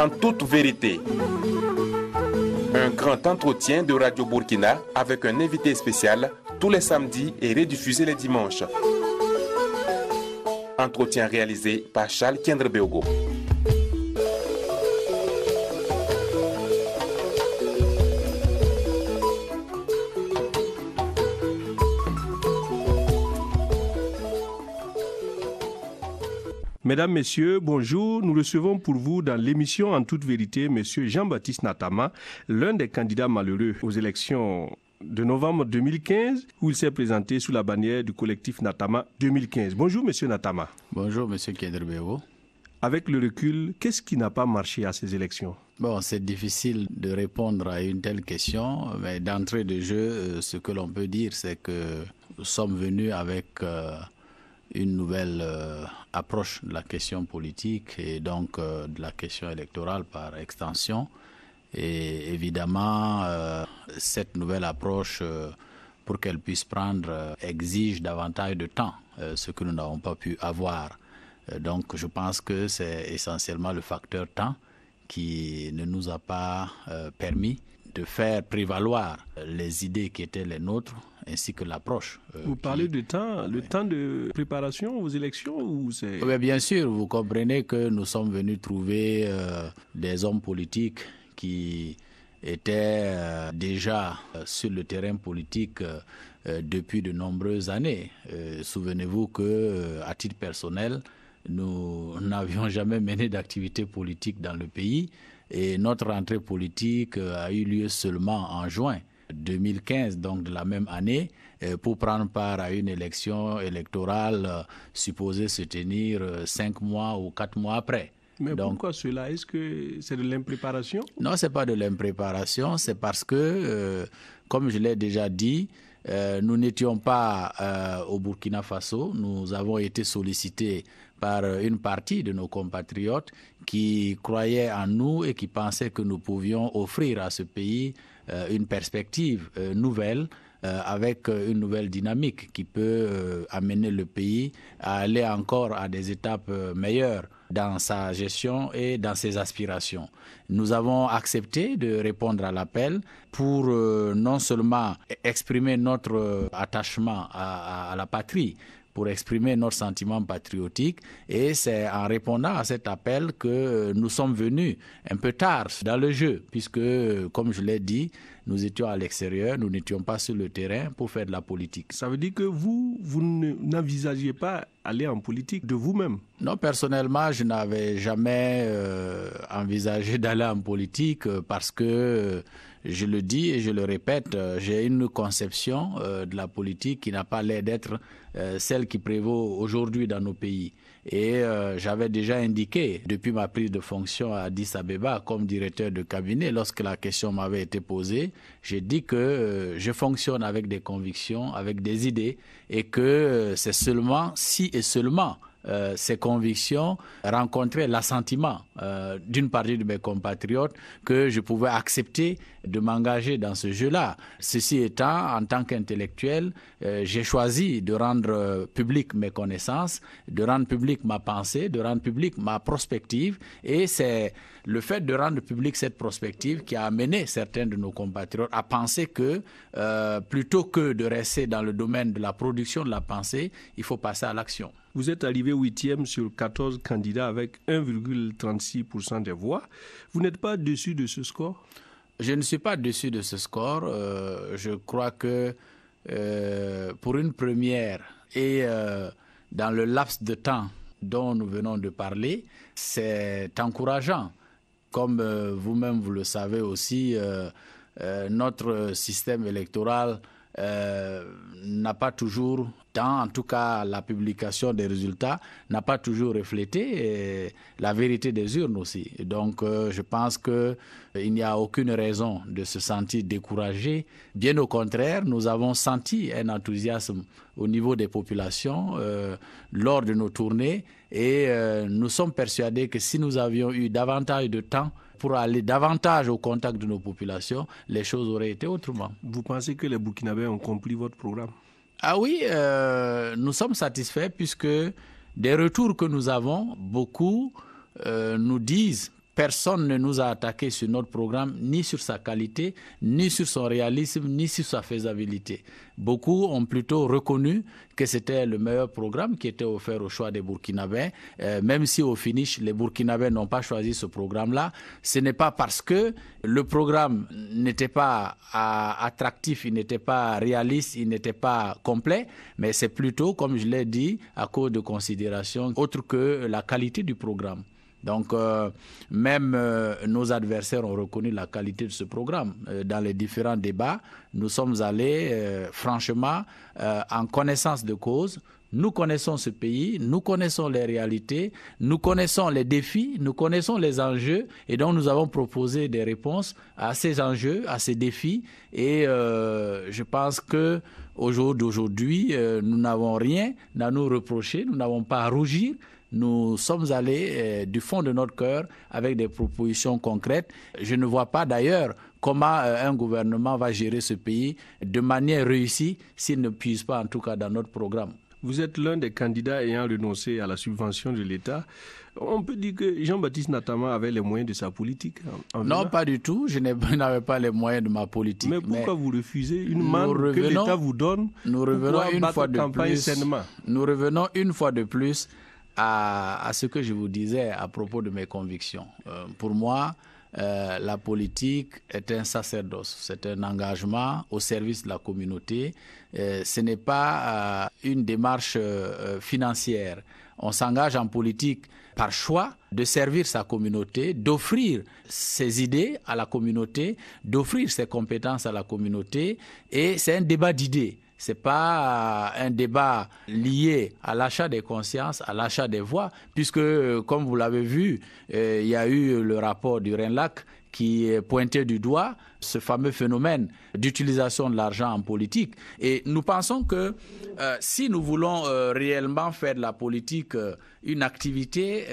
En toute vérité. Un grand entretien de Radio Burkina avec un invité spécial tous les samedis et rediffusé les dimanches. Entretien réalisé par Charles Kendrebeogo. Mesdames, Messieurs, bonjour. Nous recevons pour vous dans l'émission En toute vérité M. Jean-Baptiste Natama, l'un des candidats malheureux aux élections de novembre 2015, où il s'est présenté sous la bannière du collectif Natama 2015. Bonjour M. Natama. Bonjour M. Kendrebeogo. Avec le recul, qu'est-ce qui n'a pas marché à ces élections ? Bon, c'est difficile de répondre à une telle question, mais d'entrée de jeu, ce que l'on peut dire, c'est que nous sommes venus avec une nouvelle approche de la question politique et donc de la question électorale par extension. Et évidemment, cette nouvelle approche, pour qu'elle puisse prendre, exige davantage de temps, ce que nous n'avons pas pu avoir. Donc je pense que c'est essentiellement le facteur temps qui ne nous a pas permis de faire prévaloir les idées qui étaient les nôtres, ainsi que l'approche. Vous parlez de temps, le temps de préparation aux élections ou c'est... Oui, bien sûr, vous comprenez que nous sommes venus trouver des hommes politiques qui étaient déjà sur le terrain politique depuis de nombreuses années. Souvenez-vous que, à titre personnel, nous n'avions jamais mené d'activité politique dans le pays et notre rentrée politique a eu lieu seulement en juin 2015, donc de la même année, pour prendre part à une élection électorale supposée se tenir 5 mois ou 4 mois après. Mais donc, pourquoi cela? Est-ce que c'est de l'impréparation? Non, ce n'est pas de l'impréparation, c'est parce que, comme je l'ai déjà dit, nous n'étions pas au Burkina Faso, nous avons été sollicités par une partie de nos compatriotes qui croyaient en nous et qui pensaient que nous pouvions offrir à ce pays une perspective nouvelle avec une nouvelle dynamique qui peut amener le pays à aller encore à des étapes meilleures dans sa gestion et dans ses aspirations. Nous avons accepté de répondre à l'appel pour non seulement exprimer notre attachement à la patrie, pour exprimer notre sentiment patriotique, et c'est en répondant à cet appel que nous sommes venus un peu tard dans le jeu, puisque, comme je l'ai dit, nous étions à l'extérieur, nous n'étions pas sur le terrain pour faire de la politique. Ça veut dire que vous n'envisagiez pas aller en politique de vous-même? Non, personnellement, je n'avais jamais envisagé d'aller en politique parce que, je le dis et je le répète, j'ai une conception de la politique qui n'a pas l'air d'être celle qui prévaut aujourd'hui dans nos pays. Et j'avais déjà indiqué, depuis ma prise de fonction à Addis Abeba comme directeur de cabinet, lorsque la question m'avait été posée, j'ai dit que je fonctionne avec des convictions, avec des idées, et que c'est seulement, si et seulement, ces convictions rencontraient l'assentiment d'une partie de mes compatriotes que je pouvais accepter de m'engager dans ce jeu-là. Ceci étant, en tant qu'intellectuel, j'ai choisi de rendre public mes connaissances, de rendre public ma pensée, de rendre public ma prospective, et c'est le fait de rendre public cette prospective qui a amené certains de nos compatriotes à penser que plutôt que de rester dans le domaine de la production de la pensée, il faut passer à l'action. Vous êtes arrivé 8e sur 14 candidats avec 1,36% des voix. Vous n'êtes pas déçu de ce score? Je ne suis pas déçu de ce score. Je crois que pour une première et dans le laps de temps dont nous venons de parler, c'est encourageant. Comme vous-même vous le savez aussi, notre système électoral n'a pas toujours, en tout cas la publication des résultats, n'a pas toujours reflété la vérité des urnes aussi. Donc je pense qu'il n'y a aucune raison de se sentir découragé. Bien au contraire, nous avons senti un enthousiasme au niveau des populations lors de nos tournées et nous sommes persuadés que si nous avions eu davantage de temps pour aller davantage au contact de nos populations, les choses auraient été autrement. Vous pensez que les Burkinabés ont compris votre programme? Ah oui, nous sommes satisfaits puisque des retours que nous avons, beaucoup nous disent personne ne nous a attaqué sur notre programme, ni sur sa qualité, ni sur son réalisme, ni sur sa faisabilité. Beaucoup ont plutôt reconnu que c'était le meilleur programme qui était offert au choix des Burkinabés. Même si au finish, les Burkinabés n'ont pas choisi ce programme-là, ce n'est pas parce que le programme n'était pas attractif, il n'était pas réaliste, il n'était pas complet, mais c'est plutôt, comme je l'ai dit, à cause de considérations autres que la qualité du programme. Donc, même nos adversaires ont reconnu la qualité de ce programme. Dans les différents débats, nous sommes allés, franchement, en connaissance de cause. Nous connaissons ce pays, nous connaissons les réalités, nous connaissons les défis, nous connaissons les enjeux, et donc nous avons proposé des réponses à ces enjeux, à ces défis. Et je pense que au jour d'aujourd'hui, nous n'avons rien à nous reprocher, nous n'avons pas à rougir. Nous sommes allés du fond de notre cœur avec des propositions concrètes. Je ne vois pas d'ailleurs comment un gouvernement va gérer ce pays de manière réussie s'il ne puise pas en tout cas dans notre programme. Vous êtes l'un des candidats ayant renoncé à la subvention de l'État. On peut dire que Jean-Baptiste Natama avait les moyens de sa politique. Non, pas du tout. Je n'avais pas les moyens de ma politique. Mais pourquoi vous refusez une manne que l'État vous donne? Nous revenons une fois de plus. Nous revenons une fois de plus à ce que je vous disais à propos de mes convictions. Pour moi, la politique est un sacerdoce, c'est un engagement au service de la communauté. Ce n'est pas une démarche financière. On s'engage en politique par choix de servir sa communauté, d'offrir ses idées à la communauté, d'offrir ses compétences à la communauté, et c'est un débat d'idées. Ce n'est pas un débat lié à l'achat des consciences, à l'achat des voix, puisque, comme vous l'avez vu, il y a eu le rapport du RENLAC qui pointait du doigt ce fameux phénomène d'utilisation de l'argent en politique. Et nous pensons que si nous voulons réellement faire de la politique une activité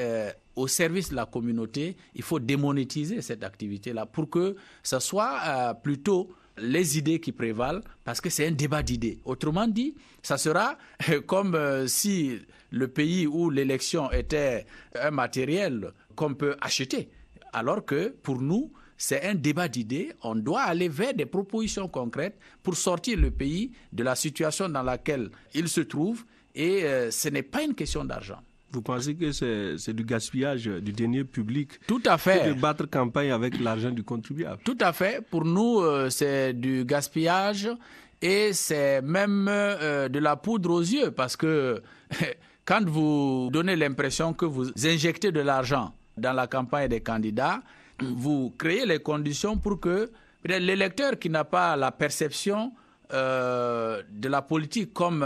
au service de la communauté, il faut démonétiser cette activité-là pour que ce soit plutôt les idées qui prévalent, parce que c'est un débat d'idées. Autrement dit, ça sera comme si le pays où l'élection était un matériel qu'on peut acheter, alors que pour nous, c'est un débat d'idées. On doit aller vers des propositions concrètes pour sortir le pays de la situation dans laquelle il se trouve, et ce n'est pas une question d'argent. Vous pensez que c'est du gaspillage du denier public? Tout à fait. De battre campagne avec l'argent du contribuable? Tout à fait. Pour nous, c'est du gaspillage et c'est même de la poudre aux yeux, parce que quand vous donnez l'impression que vous injectez de l'argent dans la campagne des candidats, vous créez les conditions pour que l'électeur qui n'a pas la perception de la politique comme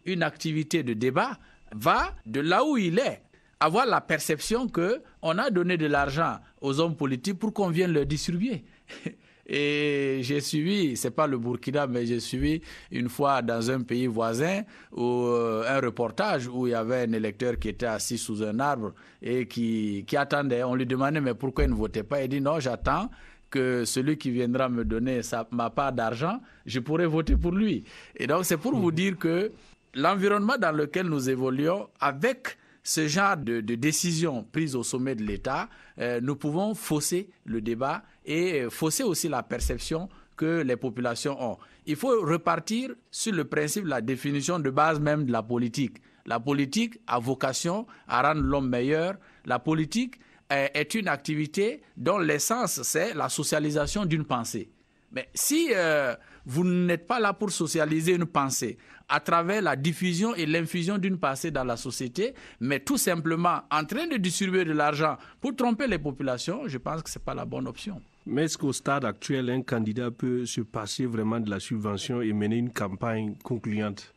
une activité de débat va, de là où il est, avoir la perception qu'on a donné de l'argent aux hommes politiques pour qu'on vienne le distribuer. Et j'ai suivi, c'est pas le Burkina, mais j'ai suivi une fois dans un pays voisin un reportage où il y avait un électeur qui était assis sous un arbre et qui attendait. On lui demandait mais pourquoi il ne votait pas? Il dit non, j'attends que celui qui viendra me donner ma part d'argent, je pourrai voter pour lui. Et donc c'est pour vous dire que l'environnement dans lequel nous évoluons, avec ce genre de décisions prises au sommet de l'État, nous pouvons fausser le débat et fausser aussi la perception que les populations ont. Il faut repartir sur le principe de la définition de base même de la politique. La politique a vocation à rendre l'homme meilleur. La politique est une activité dont l'essence, c'est la socialisation d'une pensée. Mais si vous n'êtes pas là pour socialiser une pensée à travers la diffusion et l'infusion d'une pensée dans la société, mais tout simplement en train de distribuer de l'argent pour tromper les populations, je pense que ce n'est pas la bonne option. Mais est-ce qu'au stade actuel, un candidat peut se passer vraiment de la subvention et mener une campagne concluante?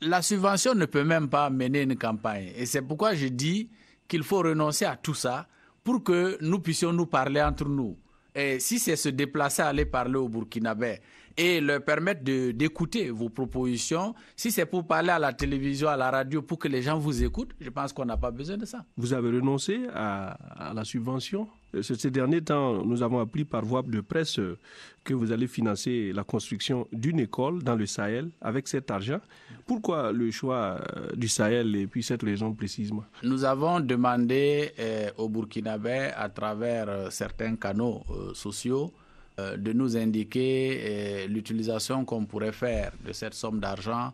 La subvention ne peut même pas mener une campagne. Et c'est pourquoi je dis qu'il faut renoncer à tout ça pour que nous puissions nous parler entre nous. Et si c'est se déplacer, aller parler au Burkinabé et leur permettre d'écouter vos propositions. Si c'est pour parler à la télévision, à la radio, pour que les gens vous écoutent, je pense qu'on n'a pas besoin de ça. Vous avez renoncé à la subvention? Ces derniers temps, nous avons appris par voie de presse que vous allez financer la construction d'une école dans le Sahel avec cet argent. Pourquoi le choix du Sahel et puis cette région précisément? Nous avons demandé aux Burkinabés, à travers certains canaux sociaux, de nous indiquer l'utilisation qu'on pourrait faire de cette somme d'argent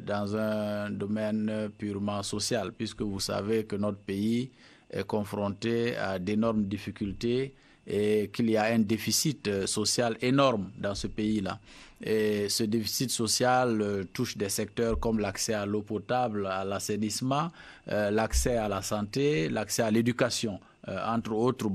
dans un domaine purement social, puisque vous savez que notre pays est confronté à d'énormes difficultés et qu'il y a un déficit social énorme dans ce pays-là. Et ce déficit social touche des secteurs comme l'accès à l'eau potable, à l'assainissement, l'accès à la santé, l'accès à l'éducation, entre autres,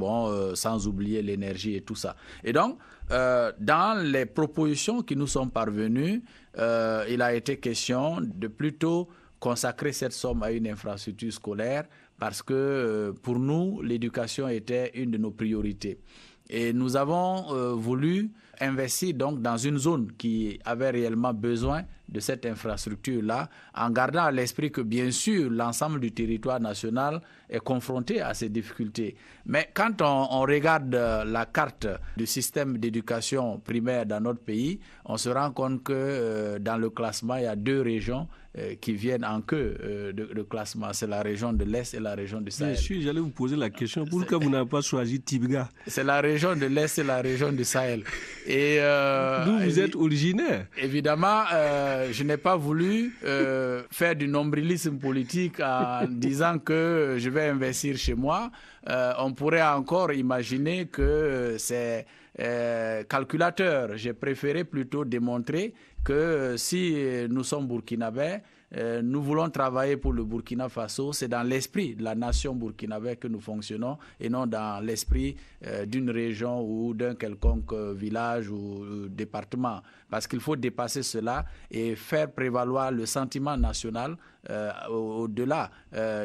sans oublier l'énergie et tout ça. Et donc, dans les propositions qui nous sont parvenues, il a été question de plutôt consacrer cette somme à une infrastructure scolaire parce que pour nous, l'éducation était une de nos priorités. Et nous avons voulu investir donc dans une zone qui avait réellement besoin de cette infrastructure-là, en gardant à l'esprit que bien sûr l'ensemble du territoire national est confronté à ces difficultés. Mais quand on regarde la carte du système d'éducation primaire dans notre pays, on se rend compte que dans le classement, il y a 2 régions qui viennent en queue de classement. C'est la région de l'Est et la région du Sahel. Bien sûr, j'allais vous poser la question. Pourquoi vous n'avez pas choisi Tibga? C'est la région de l'Est et la région du Sahel. Et d'où vous êtes originaire? Évidemment, je n'ai pas voulu faire du nombrilisme politique en disant que je vais investir chez moi. On pourrait encore imaginer que c'est calculateur. J'ai préféré plutôt démontrer que si nous sommes burkinabés, nous voulons travailler pour le Burkina Faso. C'est dans l'esprit de la nation burkinabé que nous fonctionnons et non dans l'esprit d'une région ou d'un quelconque village ou département. Parce qu'il faut dépasser cela et faire prévaloir le sentiment national au-delà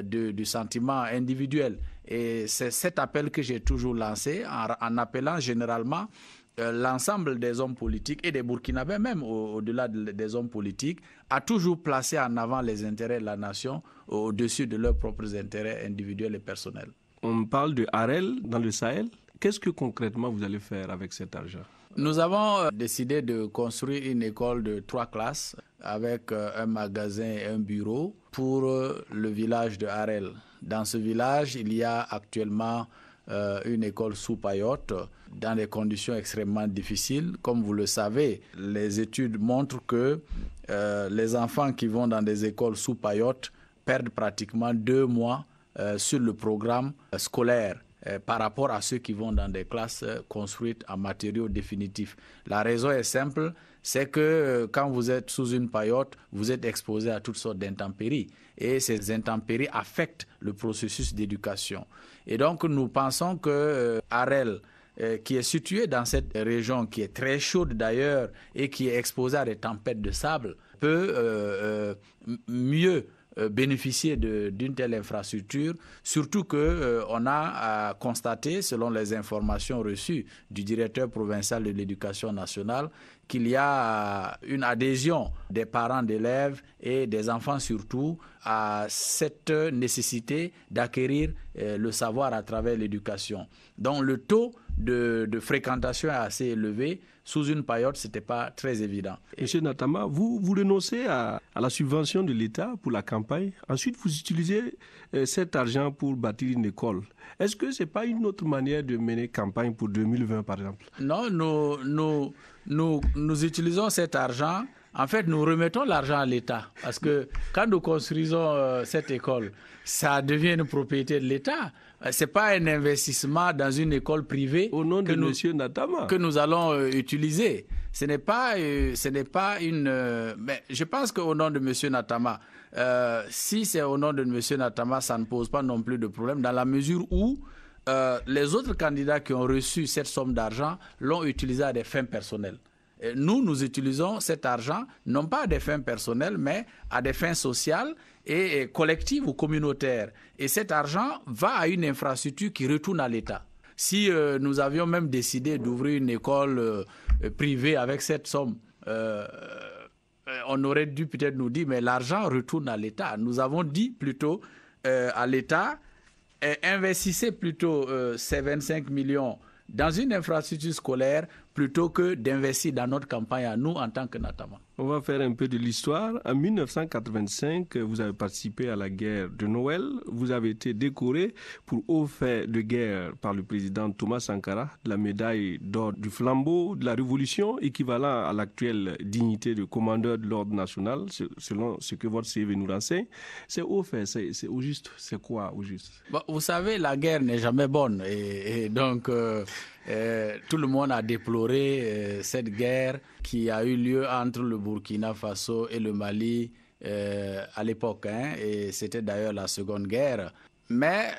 du sentiment individuel. Et c'est cet appel que j'ai toujours lancé en appelant généralement l'ensemble des hommes politiques et des Burkinabés même au-delà des hommes politiques a toujours placé en avant les intérêts de la nation au-dessus de leurs propres intérêts individuels et personnels. On parle de Harel dans le Sahel. Qu'est-ce que concrètement vous allez faire avec cet argent? Nous avons décidé de construire une école de 3 classes avec un magasin et un bureau pour le village de Harel. Dans ce village, il y a actuellement une école sous paillote dans des conditions extrêmement difficiles. Comme vous le savez, les études montrent que les enfants qui vont dans des écoles sous paillote perdent pratiquement 2 mois sur le programme scolaire par rapport à ceux qui vont dans des classes construites en matériaux définitifs. La raison est simple, c'est que quand vous êtes sous une paillote, vous êtes exposé à toutes sortes d'intempéries. Et ces intempéries affectent le processus d'éducation. Et donc, nous pensons que Harel, qui est situé dans cette région qui est très chaude d'ailleurs et qui est exposée à des tempêtes de sable, peut mieux bénéficier d'une telle infrastructure, surtout qu'on a constaté, selon les informations reçues du directeur provincial de l'éducation nationale, qu'il y a une adhésion des parents d'élèves et des enfants surtout à cette nécessité d'acquérir le savoir à travers l'éducation. Donc le taux de fréquentation est assez élevé. Sous une paillote, ce n'était pas très évident. Monsieur Natama, vous renoncez à la subvention de l'État pour la campagne. Ensuite, vous utilisez cet argent pour bâtir une école. Est-ce que ce n'est pas une autre manière de mener campagne pour 2020, par exemple? Non, nous utilisons cet argent. En fait, nous remettons l'argent à l'État. Parce que quand nous construisons cette école, ça devient une propriété de l'État. Ce n'est pas un investissement dans une école privée au nom de M. Natama que nous allons utiliser. Ce n'est pas une... mais je pense qu'au nom de M. Natama, si c'est au nom de M. Natama, ça ne pose pas non plus de problème dans la mesure où les autres candidats qui ont reçu cette somme d'argent l'ont utilisé à des fins personnelles. Nous utilisons cet argent, non pas à des fins personnelles, mais à des fins sociales et collectives ou communautaires. Et cet argent va à une infrastructure qui retourne à l'État. Si nous avions même décidé d'ouvrir une école privée avec cette somme, on aurait dû peut-être nous dire, mais l'argent retourne à l'État. Nous avons dit plutôt à l'État, investissez plutôt ces 25 millions dans une infrastructure scolaire plutôt que d'investir dans notre campagne à nous en tant que Natama. On va faire un peu de l'histoire. En 1985, vous avez participé à la guerre de Noël. Vous avez été décoré pour haut fait de guerre par le président Thomas Sankara de la médaille d'or du flambeau de la Révolution, équivalent à l'actuelle dignité de commandeur de l'ordre national, selon ce que votre CV nous renseigne. C'est haut fait, c'est au juste. C'est quoi au juste? Bon, vous savez, la guerre n'est jamais bonne. Et donc, tout le monde a déploré cette guerre qui a eu lieu entre le Burkina Faso et le Mali à l'époque. Et c'était d'ailleurs la Seconde Guerre. Mais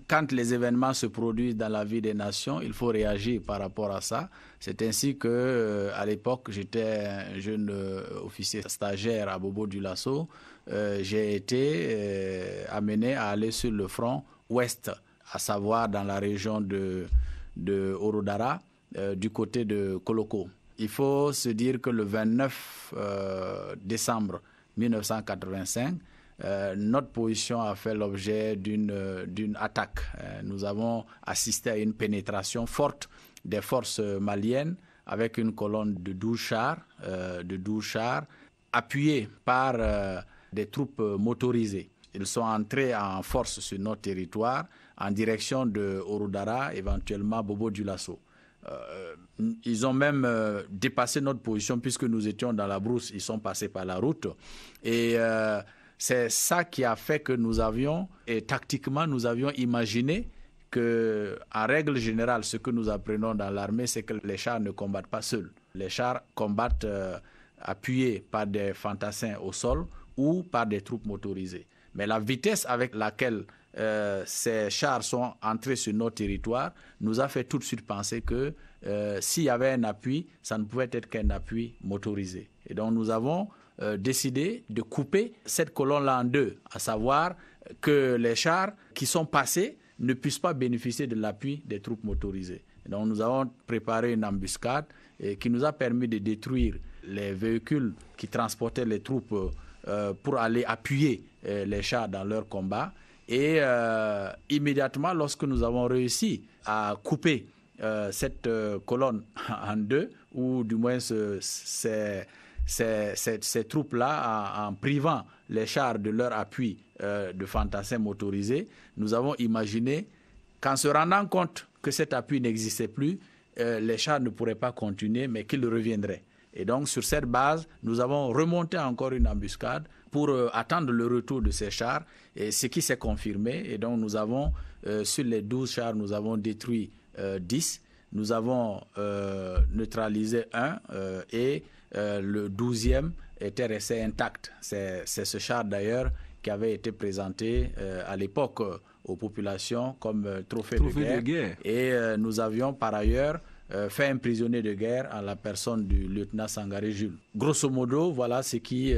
quand les événements se produisent dans la vie des nations, il faut réagir par rapport à ça. C'est ainsi que, à l'époque, j'étais un jeune officier stagiaire à Bobo-Dioulasso. J'ai été amené à aller sur le front ouest, à savoir dans la région de Orodara, du côté de Koloko. Il faut se dire que le 29 décembre 1985, notre position a fait l'objet d'une attaque. Nous avons assisté à une pénétration forte des forces maliennes avec une colonne de 12 chars appuyés par des troupes motorisées. Ils sont entrés en force sur notre territoire en direction de Orodara, éventuellement Bobo-Dioulasso. Ils ont même dépassé notre position puisque nous étions dans la brousse. Ils sont passés par la route. Et c'est ça qui a fait que nous avions, et tactiquement, nous avions imaginé que, en règle générale, ce que nous apprenons dans l'armée, c'est que les chars ne combattent pas seuls. Les chars combattent appuyés par des fantassins au sol ou par des troupes motorisées. Mais la vitesse avec laquelle ces chars sont entrés sur notre territoire nous a fait tout de suite penser que s'il y avait un appui, ça ne pouvait être qu'un appui motorisé. Et donc nous avons décidé de couper cette colonne-là en deux, à savoir que les chars qui sont passés ne puissent pas bénéficier de l'appui des troupes motorisées. Et donc nous avons préparé une embuscade qui nous a permis de détruire les véhicules qui transportaient les troupes pour aller appuyer les chars dans leur combat. Et immédiatement, lorsque nous avons réussi à couper cette colonne en deux, ou du moins ces troupes-là, en privant les chars de leur appui de fantassins motorisés, nous avons imaginé qu'en se rendant compte que cet appui n'existait plus, les chars ne pourraient pas continuer, mais qu'ils reviendraient. Et donc, sur cette base, nous avons remonté encore une embuscade pour attendre le retour de ces chars, et ce qui s'est confirmé. Et donc, nous avons, sur les 12 chars, nous avons détruit 10. Nous avons neutralisé un et le 12e était resté intact. C'est ce char, d'ailleurs, qui avait été présenté à l'époque aux populations comme trophée de guerre. Et nous avions, par ailleurs, fait un prisonnier de guerre en la personne du lieutenant Sangaré Jules. Grosso modo, voilà ce qui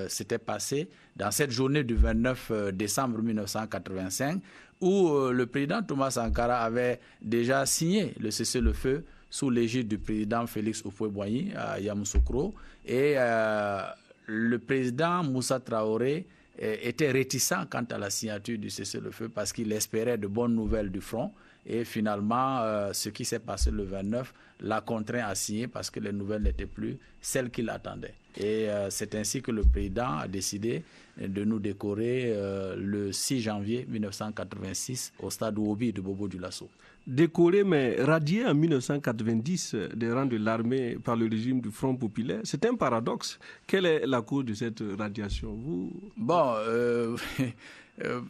s'était passé dans cette journée du 29 décembre 1985 où le président Thomas Sankara avait déjà signé le cessez-le-feu sous l'égide du président Félix Houphouët-Boigny à Yamoussoukro. Et le président Moussa Traoré était réticent quant à la signature du cessez-le-feu parce qu'il espérait de bonnes nouvelles du front. Et finalement, ce qui s'est passé le 29 l'a contraint à signer parce que les nouvelles n'étaient plus celles qu'il attendait. Et c'est ainsi que le président a décidé de nous décorer le 6 janvier 1986 au stade Ouobi de Bobo-Dioulasso. Décoré mais radié en 1990 des rangs de l'armée par le régime du Front populaire, c'est un paradoxe. Quelle est la cause de cette radiation? Bon,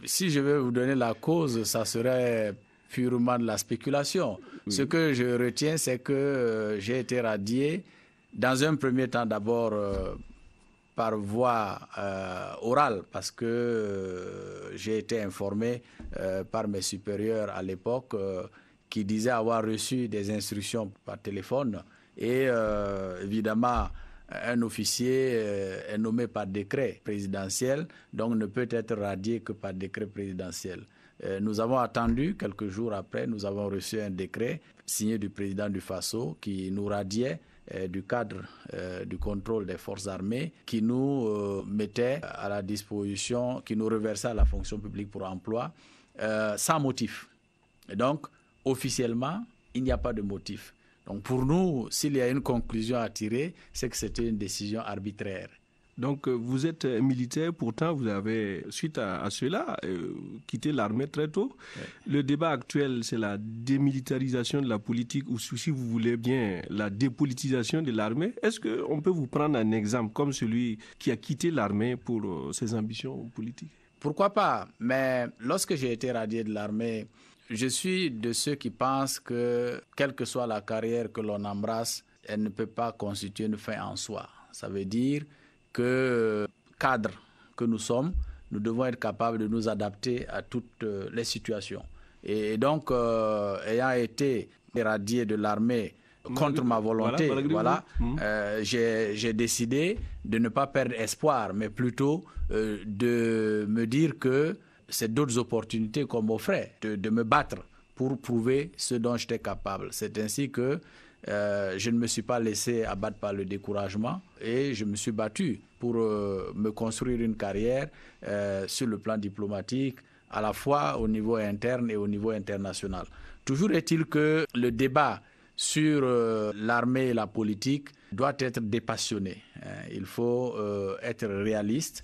si je vais vous donner la cause, ça serait purement de la spéculation. Oui. Ce que je retiens, c'est que j'ai été radié dans un premier temps d'abord par voie orale parce que j'ai été informé par mes supérieurs à l'époque qui disaient avoir reçu des instructions par téléphone et évidemment un officier est nommé par décret présidentiel donc ne peut être radié que par décret présidentiel. Nous avons attendu, quelques jours après, nous avons reçu un décret signé du président du Faso qui nous radiait du cadre du contrôle des forces armées, qui nous mettait à la disposition, qui nous reversait à la fonction publique pour emploi sans motif. Et donc, officiellement, il n'y a pas de motif. Donc pour nous, s'il y a une conclusion à tirer, c'est que c'était une décision arbitraire. Donc vous êtes militaire, pourtant vous avez, suite à cela, quitté l'armée très tôt. Ouais. Le débat actuel, c'est la démilitarisation de la politique ou, si vous voulez bien, la dépolitisation de l'armée. Est-ce qu'on peut vous prendre un exemple comme celui qui a quitté l'armée pour ses ambitions politiques? Pourquoi pas? Mais lorsque j'ai été radié de l'armée, je suis de ceux qui pensent que, quelle que soit la carrière que l'on embrasse, elle ne peut pas constituer une fin en soi. Ça veut dire que, cadre que nous sommes, nous devons être capables de nous adapter à toutes les situations. Et donc, ayant été radié de l'armée contre ma volonté, j'ai décidé de ne pas perdre espoir, mais plutôt de me dire que c'est d'autres opportunités qu'on m'offrait, de me battre pour prouver ce dont j'étais capable. C'est ainsi que je ne me suis pas laissé abattre par le découragement et je me suis battu pour me construire une carrière sur le plan diplomatique, à la fois au niveau interne et au niveau international. Toujours est-il que le débat sur l'armée et la politique doit être dépassionné. Il faut être réaliste.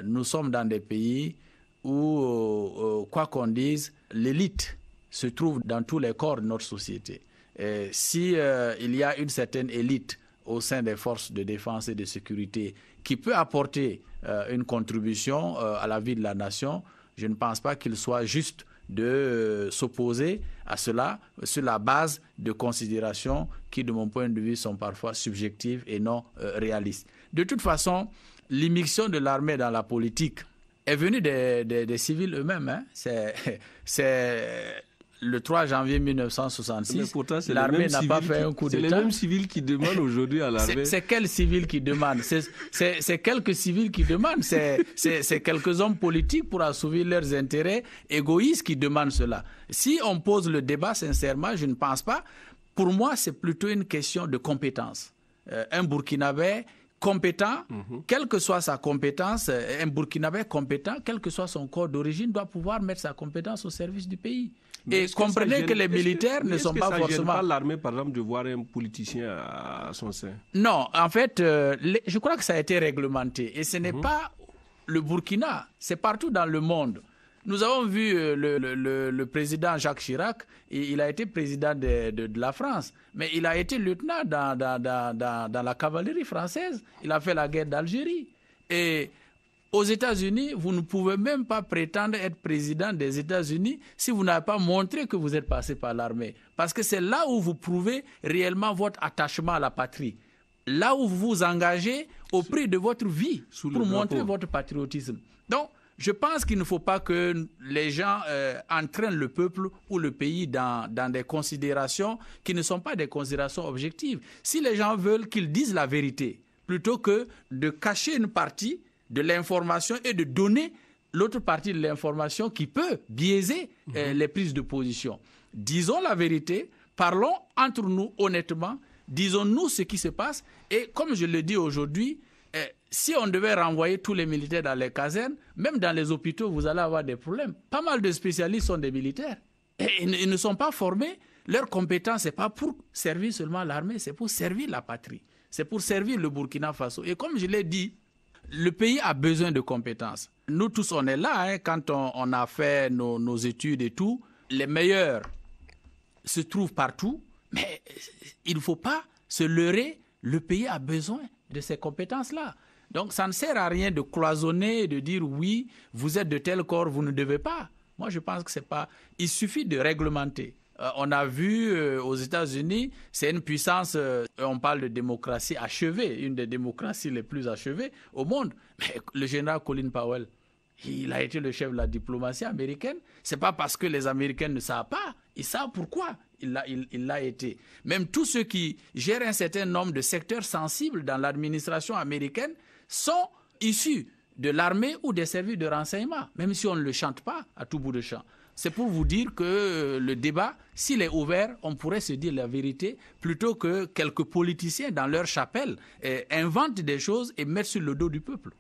Nous sommes dans des pays où, quoi qu'on dise, l'élite se trouve dans tous les corps de notre société. Et si il y a une certaine élite au sein des forces de défense et de sécurité qui peut apporter une contribution à la vie de la nation, je ne pense pas qu'il soit juste de s'opposer à cela sur la base de considérations qui, de mon point de vue, sont parfois subjectives et non réalistes. De toute façon, l'immixtion de l'armée dans la politique est venue des civils eux-mêmes. Hein. C'est le 3 janvier 1966, l'armée n'a pas fait un coup d'État. C'est les mêmes civils qui demandent aujourd'hui à l'armée. C'est quels civils qui demandent? C'est quelques civils qui demandent. C'est quelques hommes politiques pour assouvir leurs intérêts égoïstes qui demandent cela. Si on pose le débat, sincèrement, je ne pense pas. Pour moi, c'est plutôt une question de compétence. Un Burkinabé compétent, quelle que soit sa compétence, un Burkinabé compétent, quel que soit son corps d'origine, doit pouvoir mettre sa compétence au service du pays. Mais et comprenez que les militaires ne sont pas forcément... Est-ce que ça ne gêne pas l'armée, par exemple, de voir un politicien à son sein? Non, en fait, je crois que ça a été réglementé. Et ce n'est pas le Burkina, c'est partout dans le monde. Nous avons vu le président Jacques Chirac, il a été président de la France, mais il a été lieutenant dans la cavalerie française. Il a fait la guerre d'Algérie. Et aux États-Unis, vous ne pouvez même pas prétendre être président des États-Unis si vous n'avez pas montré que vous êtes passé par l'armée. Parce que c'est là où vous prouvez réellement votre attachement à la patrie. Là où vous vous engagez au prix de votre vie pour montrer votre patriotisme. Donc, je pense qu'il ne faut pas que les gens entraînent le peuple ou le pays dans des considérations qui ne sont pas des considérations objectives. Si les gens veulent qu'ils disent la vérité, plutôt que de cacher une partie de l'information et de donner l'autre partie de l'information qui peut biaiser les prises de position. Disons la vérité, parlons entre nous honnêtement, disons-nous ce qui se passe et comme je le dis aujourd'hui, si on devait renvoyer tous les militaires dans les casernes, même dans les hôpitaux, vous allez avoir des problèmes. Pas mal de spécialistes sont des militaires. Et ils ne sont pas formés. Leur compétence, ce n'est pas pour servir seulement l'armée, c'est pour servir la patrie. C'est pour servir le Burkina Faso. Et comme je l'ai dit, le pays a besoin de compétences. Nous tous, on est là, quand on a fait nos études et tout. Les meilleurs se trouvent partout, mais il ne faut pas se leurrer. Le pays a besoin de ces compétences-là. Donc, ça ne sert à rien de cloisonner et de dire oui, vous êtes de tel corps, vous ne devez pas. Moi, je pense que c'est pas... Il suffit de réglementer. On a vu aux États-Unis, c'est une puissance, on parle de démocratie achevée, une des démocraties les plus achevées au monde. Mais le général Colin Powell, il a été le chef de la diplomatie américaine. C'est pas parce que les Américains ne savent pas, ils savent pourquoi il l'a été. Même tous ceux qui gèrent un certain nombre de secteurs sensibles dans l'administration américaine sont issus de l'armée ou des services de renseignement, même si on ne le chante pas à tout bout de champ. C'est pour vous dire que le débat, s'il est ouvert, on pourrait se dire la vérité plutôt que quelques politiciens dans leur chapelle inventent des choses et mettent sur le dos du peuple.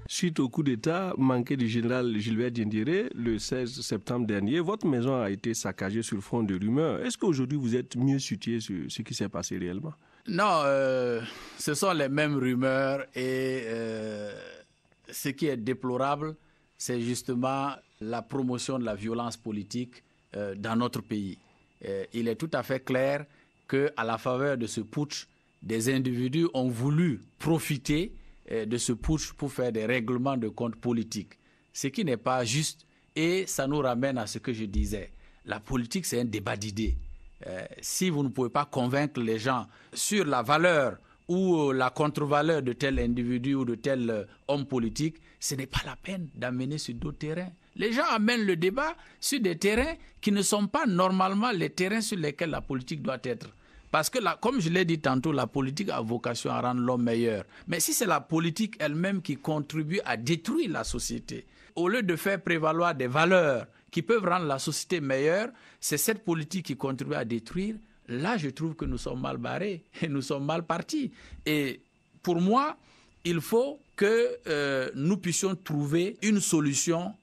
Suite au coup d'État manqué du général Gilbert Diendéré le 16 septembre dernier, votre maison a été saccagée sur fond de rumeurs. Est-ce qu'aujourd'hui vous êtes mieux situé sur ce qui s'est passé réellement? Non, ce sont les mêmes rumeurs et ce qui est déplorable, c'est justement la promotion de la violence politique dans notre pays. Il est tout à fait clair qu'à la faveur de ce putsch, des individus ont voulu profiter de ce putsch pour faire des règlements de comptes politiques, ce qui n'est pas juste et ça nous ramène à ce que je disais. La politique, c'est un débat d'idées. Si vous ne pouvez pas convaincre les gens sur la valeur ou la contre-valeur de tel individu ou de tel homme politique, ce n'est pas la peine d'amener sur d'autres terrains. Les gens amènent le débat sur des terrains qui ne sont pas normalement les terrains sur lesquels la politique doit être. Parce que, comme je l'ai dit tantôt, la politique a vocation à rendre l'homme meilleur. Mais si c'est la politique elle-même qui contribue à détruire la société, au lieu de faire prévaloir des valeurs qui peuvent rendre la société meilleure, c'est cette politique qui contribue à détruire. Là, je trouve que nous sommes mal barrés et nous sommes mal partis. Et pour moi, il faut que nous puissions trouver une solution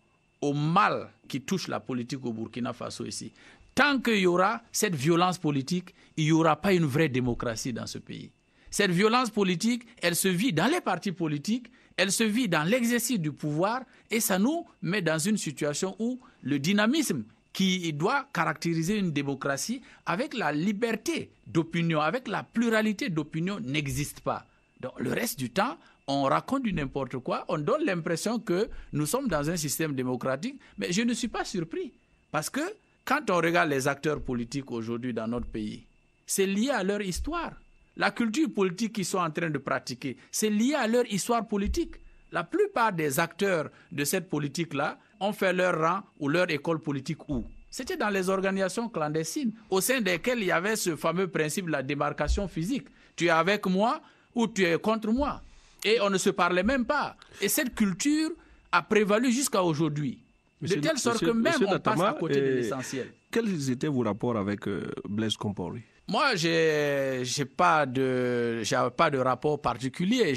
au mal qui touche la politique au Burkina Faso ici. Tant qu'il y aura cette violence politique, il n'y aura pas une vraie démocratie dans ce pays. Cette violence politique, elle se vit dans les partis politiques, elle se vit dans l'exercice du pouvoir et ça nous met dans une situation où le dynamisme qui doit caractériser une démocratie avec la liberté d'opinion, avec la pluralité d'opinion n'existe pas. Donc le reste du temps, on raconte du n'importe quoi, on donne l'impression que nous sommes dans un système démocratique, mais je ne suis pas surpris parce que quand on regarde les acteurs politiques aujourd'hui dans notre pays, c'est lié à leur histoire. La culture politique qu'ils sont en train de pratiquer, c'est lié à leur histoire politique. La plupart des acteurs de cette politique-là ont fait leur rang ou leur école politique où? C'était dans les organisations clandestines, au sein desquelles il y avait ce fameux principe de la démarcation physique. Tu es avec moi ou tu es contre moi. Et on ne se parlait même pas. Et cette culture a prévalu jusqu'à aujourd'hui. De telle sorte que même on passe à côté de l'essentiel. Quels étaient vos rapports avec Blaise Compaoré? Moi, j'ai pas de rapport particulier.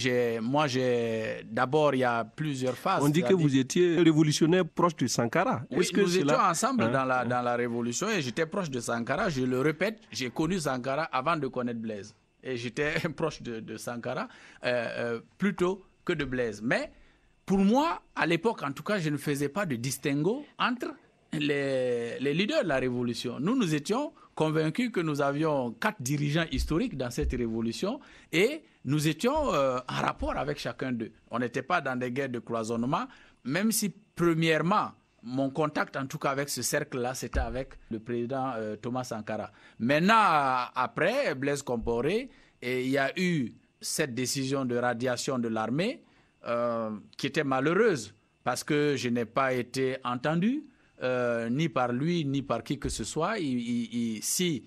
D'abord, il y a plusieurs phases. On dit que vous étiez révolutionnaire proche de Sankara. Oui, nous étions ensemble dans la révolution et j'étais proche de Sankara. Je le répète, j'ai connu Sankara avant de connaître Blaise. Et j'étais proche de Sankara plutôt que de Blaise. Mais pour moi, à l'époque, en tout cas, je ne faisais pas de distinguo entre les leaders de la révolution. Nous étions convaincus que nous avions 4 dirigeants historiques dans cette révolution et nous étions en rapport avec chacun d'eux. On n'était pas dans des guerres de cloisonnement, même si, premièrement, mon contact, en tout cas avec ce cercle-là, c'était avec le président Thomas Sankara. Maintenant, après Blaise Compaoré, il y a eu cette décision de radiation de l'armée, qui était malheureuse parce que je n'ai pas été entendu ni par lui ni par qui que ce soit. Si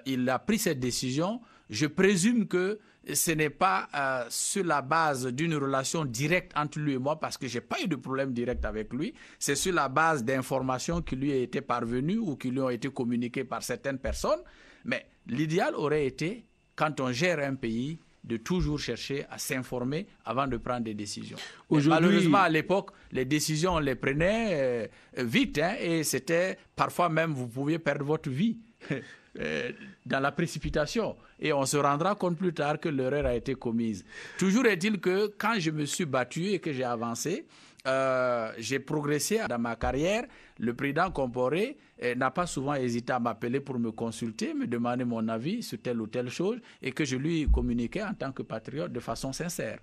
il a pris cette décision, je présume que ce n'est pas sur la base d'une relation directe entre lui et moi parce que je n'ai pas eu de problème direct avec lui. C'est sur la base d'informations qui lui ont été parvenues ou qui lui ont été communiquées par certaines personnes. Mais l'idéal aurait été, quand on gère un pays, de toujours chercher à s'informer avant de prendre des décisions. Malheureusement, à l'époque, les décisions, on les prenait vite, et c'était parfois même, vous pouviez perdre votre vie dans la précipitation. Et on se rendra compte plus tard que l'erreur a été commise. Toujours est-il que quand je me suis battu et que j'ai avancé, j'ai progressé dans ma carrière. Le président Compaoré n'a pas souvent hésité à m'appeler pour me consulter, me demander mon avis sur telle ou telle chose et que je lui communiquais en tant que patriote de façon sincère.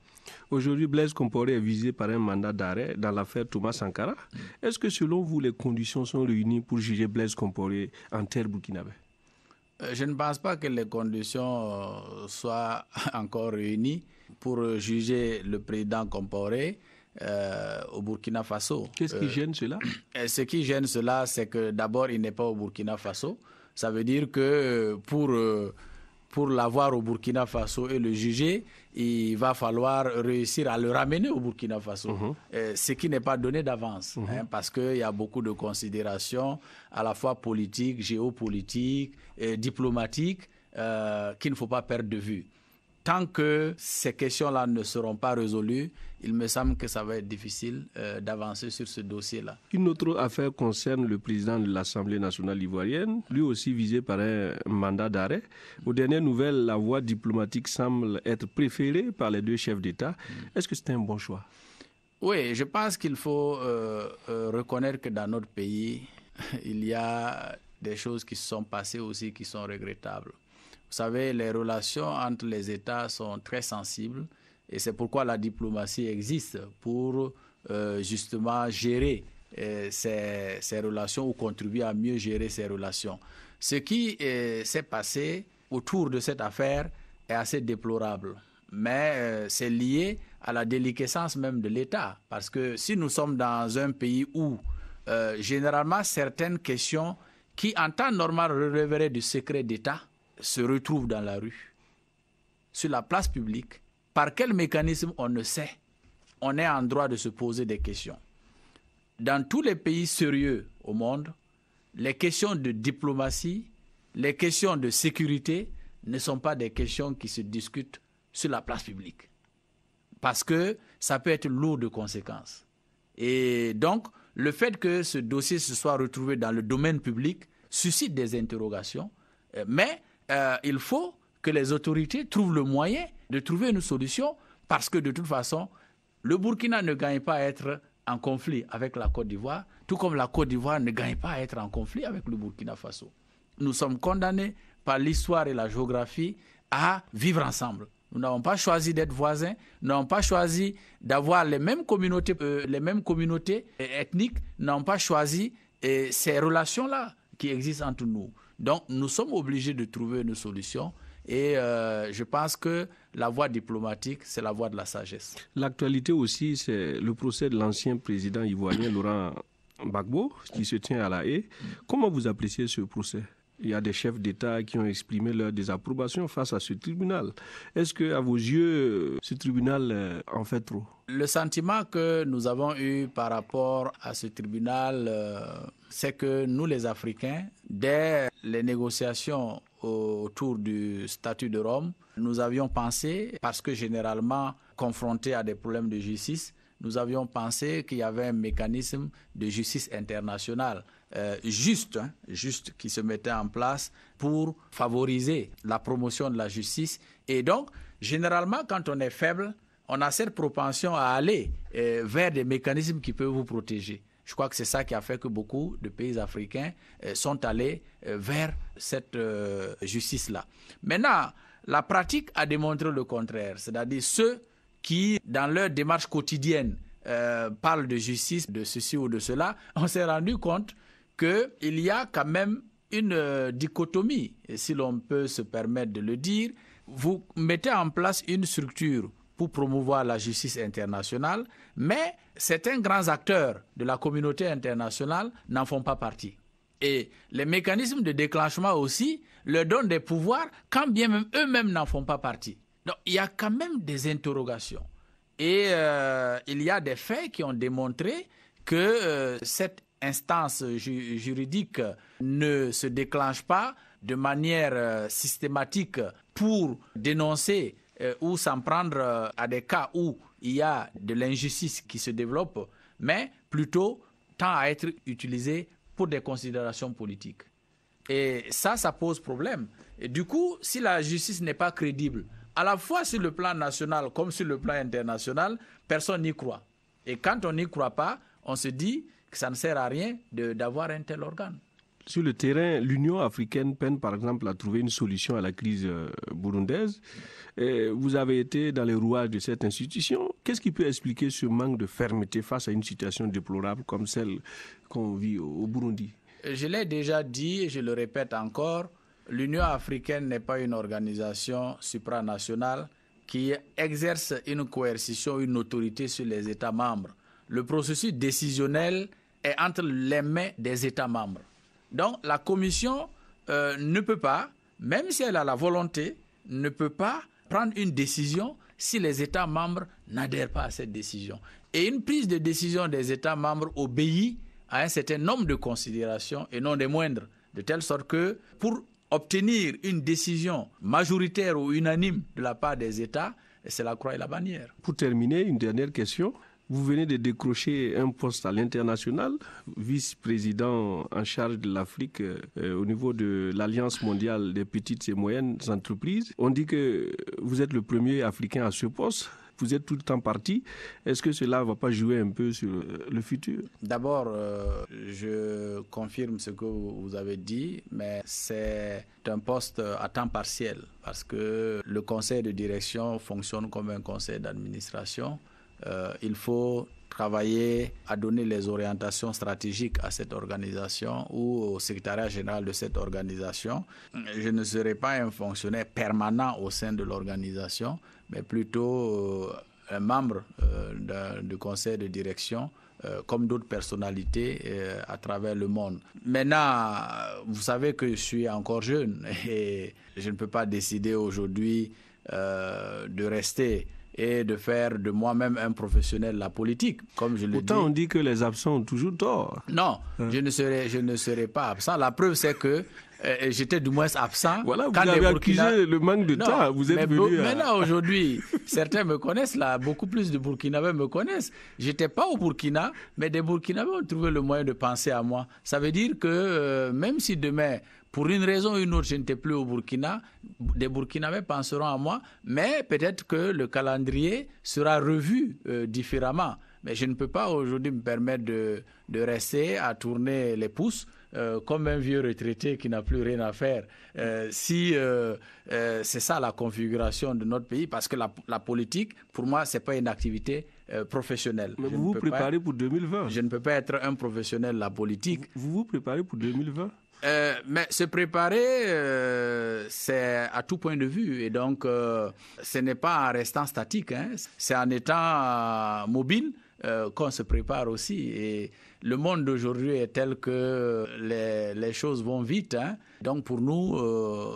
Aujourd'hui, Blaise Compaoré est visé par un mandat d'arrêt dans l'affaire Thomas Sankara. Est-ce que selon vous, les conditions sont réunies pour juger Blaise Compaoré en terre burkinabé? Je ne pense pas que les conditions soient encore réunies pour juger le président Compaoré au Burkina Faso. Qu'est-ce qui gêne cela? Ce qui gêne cela, c'est que d'abord, il n'est pas au Burkina Faso. Ça veut dire que pour l'avoir au Burkina Faso et le juger, il va falloir réussir à le ramener au Burkina Faso, ce qui n'est pas donné d'avance, parce qu'il y a beaucoup de considérations à la fois politiques, géopolitiques, diplomatiques, qu'il ne faut pas perdre de vue. Tant que ces questions-là ne seront pas résolues, il me semble que ça va être difficile d'avancer sur ce dossier-là. Une autre affaire concerne le président de l'Assemblée nationale ivoirienne, lui aussi visé par un mandat d'arrêt. Aux dernières nouvelles, la voie diplomatique semble être préférée par les deux chefs d'État. Est-ce que c'est un bon choix? Oui, je pense qu'il faut reconnaître que dans notre pays, il y a des choses qui se sont passées aussi qui sont regrettables. Vous savez, les relations entre les États sont très sensibles et c'est pourquoi la diplomatie existe pour justement gérer ces relations ou contribuer à mieux gérer ces relations. Ce qui s'est passé autour de cette affaire est assez déplorable, mais c'est lié à la déliquescence même de l'État. Parce que si nous sommes dans un pays où généralement certaines questions qui en temps normal relèveraient du secret d'État se retrouvent dans la rue, sur la place publique, par quel mécanisme on ne sait, on est en droit de se poser des questions. Dans tous les pays sérieux au monde, les questions de diplomatie, les questions de sécurité ne sont pas des questions qui se discutent sur la place publique. Parce que ça peut être lourd de conséquences. Et donc, le fait que ce dossier se soit retrouvé dans le domaine public suscite des interrogations, mais il faut que les autorités trouvent le moyen de trouver une solution parce que de toute façon, le Burkina ne gagne pas à être en conflit avec la Côte d'Ivoire, tout comme la Côte d'Ivoire ne gagne pas à être en conflit avec le Burkina Faso. Nous sommes condamnés par l'histoire et la géographie à vivre ensemble. Nous n'avons pas choisi d'être voisins, nous n'avons pas choisi d'avoir les mêmes communautés ethniques, nous n'avons pas choisi ces relations-là qui existent entre nous. Donc, nous sommes obligés de trouver une solution et je pense que la voie diplomatique, c'est la voie de la sagesse. L'actualité aussi, c'est le procès de l'ancien président ivoirien Laurent Gbagbo qui se tient à La Haye. Comment vous appréciez ce procès? Il y a des chefs d'État qui ont exprimé leur désapprobation face à ce tribunal. Est-ce que, à vos yeux, ce tribunal en fait trop? Le sentiment que nous avons eu par rapport à ce tribunal, c'est que nous, les Africains, dès les négociations autour du statut de Rome, nous avions pensé, parce que généralement confrontés à des problèmes de justice, nous avions pensé qu'il y avait un mécanisme de justice internationale juste qui se mettait en place pour favoriser la promotion de la justice. Et donc, généralement, quand on est faible, on a cette propension à aller vers des mécanismes qui peuvent vous protéger. Je crois que c'est ça qui a fait que beaucoup de pays africains sont allés vers cette justice-là. Maintenant, la pratique a démontré le contraire, c'est-à-dire ceux qui, dans leur démarche quotidienne, parlent de justice, de ceci ou de cela, on s'est rendu compte qu'il y a quand même une dichotomie, et si l'on peut se permettre de le dire. Vous mettez en place une structure pour promouvoir la justice internationale, mais certains grands acteurs de la communauté internationale n'en font pas partie. Et les mécanismes de déclenchement aussi leur donnent des pouvoirs quand bien même eux-mêmes n'en font pas partie. Donc il y a quand même des interrogations. Et il y a des faits qui ont démontré que cette instance juridique ne se déclenche pas de manière systématique pour dénoncer ou s'en prendre à des cas où il y a de l'injustice qui se développe, mais plutôt tend à être utilisée pour des considérations politiques. Et ça pose problème. Et du coup, si la justice n'est pas crédible, à la fois sur le plan national comme sur le plan international, personne n'y croit. Et quand on n'y croit pas, on se dit que ça ne sert à rien d'avoir un tel organe. Sur le terrain, l'Union africaine peine par exemple à trouver une solution à la crise burundaise. Et vous avez été dans les rouages de cette institution. Qu'est-ce qui peut expliquer ce manque de fermeté face à une situation déplorable comme celle qu'on vit au Burundi? Je l'ai déjà dit et je le répète encore, l'Union africaine n'est pas une organisation supranationale qui exerce une coercition, une autorité sur les États membres. Le processus décisionnel est entre les mains des États membres. Donc la Commission ne peut pas, même si elle a la volonté, ne peut pas prendre une décision si les États membres n'adhèrent pas à cette décision. Et une prise de décision des États membres obéit à un certain nombre de considérations et non des moindres, de telle sorte que pour obtenir une décision majoritaire ou unanime de la part des États, c'est la croix et la bannière. Pour terminer, une dernière question. Vous venez de décrocher un poste à l'international, vice-président en charge de l'Afrique au niveau de l'Alliance mondiale des petites et moyennes entreprises. On dit que vous êtes le premier Africain à ce poste. Vous êtes tout le temps parti. Est-ce que cela ne va pas jouer un peu sur le futur? D'abord, je confirme ce que vous avez dit, mais c'est un poste à temps partiel parce que le conseil de direction fonctionne comme un conseil d'administration. Il faut travailler à donner les orientations stratégiques à cette organisation ou au secrétariat général de cette organisation. Je ne serai pas un fonctionnaire permanent au sein de l'organisation, mais plutôt un membre du conseil de direction, comme d'autres personnalités à travers le monde. Maintenant, vous savez que je suis encore jeune et je ne peux pas décider aujourd'hui de rester et de faire de moi-même un professionnel de la politique, comme je le dis. Pourtant, on dit que les absents ont toujours tort. Non, je ne serai pas absent. La preuve, c'est que j'étais du moins absent. Voilà, vous avez accusé le manque de temps. Vous êtes venu maintenant, aujourd'hui, certains me connaissent, là, beaucoup plus de Burkinabés me connaissent. Je n'étais pas au Burkina, mais des Burkinabés ont trouvé le moyen de penser à moi. Ça veut dire que même si demain, pour une raison ou une autre, je n'étais plus au Burkina, des Burkinabés penseront à moi, mais peut-être que le calendrier sera revu différemment. Mais je ne peux pas aujourd'hui me permettre de rester à tourner les pouces comme un vieux retraité qui n'a plus rien à faire. Si c'est ça la configuration de notre pays, parce que la politique, pour moi, ce n'est pas une activité professionnelle. Mais vous vous préparez pour 2020. Je ne peux pas être un professionnel de la politique. Vous vous préparez pour 2020 ? Mais se préparer, c'est à tout point de vue. Et donc, ce n'est pas en restant statique, hein. C'est en étant mobile qu'on se prépare aussi. Et le monde d'aujourd'hui est tel que les choses vont vite, hein. Donc pour nous,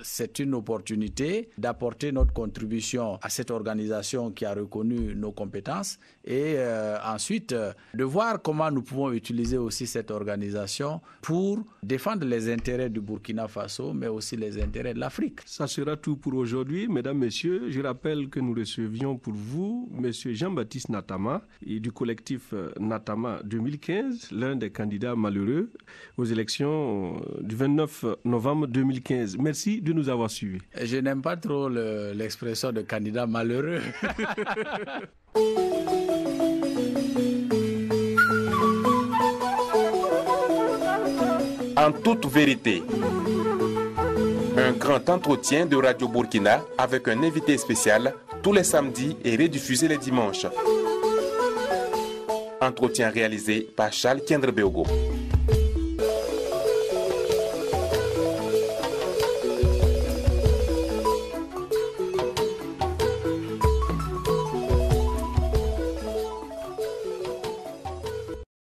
c'est une opportunité d'apporter notre contribution à cette organisation qui a reconnu nos compétences et ensuite de voir comment nous pouvons utiliser aussi cette organisation pour défendre les intérêts du Burkina Faso, mais aussi les intérêts de l'Afrique. Ça sera tout pour aujourd'hui, mesdames, messieurs. Je rappelle que nous recevions pour vous M. Jean-Baptiste Natama et du collectif Natama 2015, l'un des candidats malheureux aux élections du 29 novembre 2015. Merci de nous avoir suivis. Je n'aime pas trop l'expression de candidat malheureux. En toute vérité, un grand entretien de Radio Burkina avec un invité spécial tous les samedis et rediffusé les dimanches. Entretien réalisé par Charles Kendrebeogo.